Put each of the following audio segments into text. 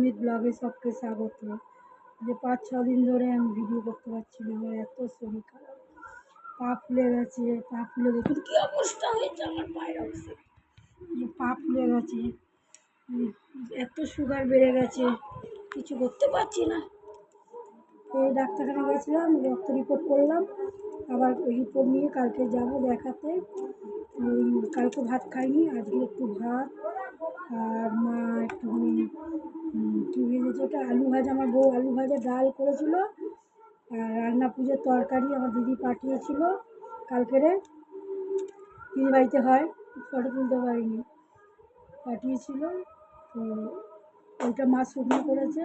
সুমিত ব্লগে সবকে স্বাগত। যে 5-6 দিন ধরে আমি ভিডিও করতে পারছি না, আমার এত শরীর খারাপ, পা ফুলে গেছে। পা ফুলে দেখুন কী অবস্থা হয়েছে আমার পায়ের অবস্থা, যে পা ফুলে গেছে, এত সুগার বেড়ে গেছে, কিছু করতে পারছি না। এই ডাক্তারখানা গেছিলাম, রক্ত রিপোর্ট করলাম, আবার ওই রিপোর্ট নিয়ে কালকে যাব দেখাতে। কালকে ভাত খাইনি, আজকে একটু ভাত আর মা একটুখানি কী ভেজেছে ওটা, আলু ভাজা, আমার বউ আলু ভাজা ডাল করেছিল, আর রান্না পুজোর তরকারি আমার দিদি পাঠিয়েছিল কালকেরে, দিদি বাড়িতে হয়, ফটো তুলতে পারিনি, পাঠিয়েছিল। তো ওইটা মা শুকনো করেছে,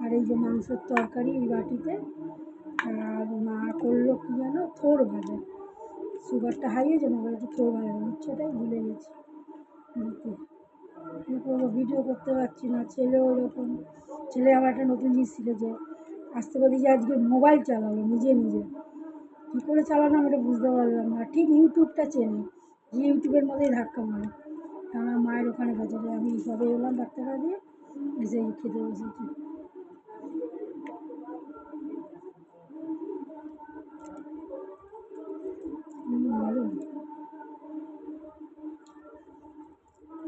আর এই যে মাংসের তরকারি এই বাটিতে, আর মা করলো কী যেন থোর ভাজা, সুগারটা হাই হয়েছে না, একটু থোর ভাজা, ইচ্ছেটাই ভুলে গেছি দিতে। কী করবো, ভিডিও করতে পারছি না। ছেলেও এরকম, ছেলে আমার একটা নতুন জিনিস শিখেছে, আসতে পারি যে আজকে মোবাইল চালালো নিজে নিজে, কী করে চালানো আমি এটা বুঝতে পারলাম না। ঠিক ইউটিউবটা চেনে, যে ইউটিউবের মধ্যেই ধাক্কা মারে। আমার মায়ের ওখানে গেছে, আমি সবে এলাম ডাক্তারখানা দিয়ে, এসে খেতে বসেছি। ভালো,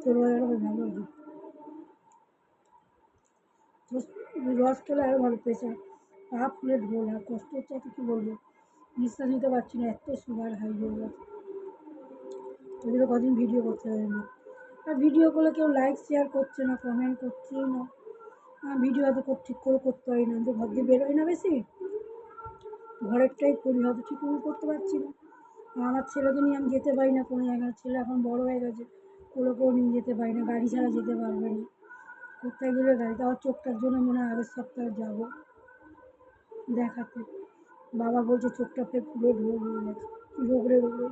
তোর ভালো ভালো রস খেলে আরও ভালো, প্রেশার পা ফুলে ঢোল, আর কষ্ট হচ্ছে এত কী বলবো, নিঃশ্বাস নিতে পারছি না, এত সুগার হাই হয়ে গেছে। ওগুলো কদিন ভিডিও করতে পারি না, আর ভিডিও করলে কেউ লাইক শেয়ার করছে না, কমেন্ট করছেই না। ভিডিও হয়তো ঠিক করে করতে পারি না, আমি তো ঘর দিয়ে বেরোই না বেশি, ঘরেরটাই করি, হয়তো ঠিক করে করতে পারছি না। আমার ছেলেকে নিয়ে আমি যেতে পারি না কোনো জায়গায়, ছেলে এখন বড় হয়ে গেছে, কোলে করে নিয়ে যেতে পারি না, গাড়ি ছাড়া যেতে পারবে না, কোথায় গেলে গাড়িতে, আমার চোখটার জন্য মনে হয় আগের সপ্তাহে যাবো দেখাতে। বাবা বলছে চোখটা ফের ফুলে ঢোল হয়ে গেছে, রোগড়ে রোগড়ে।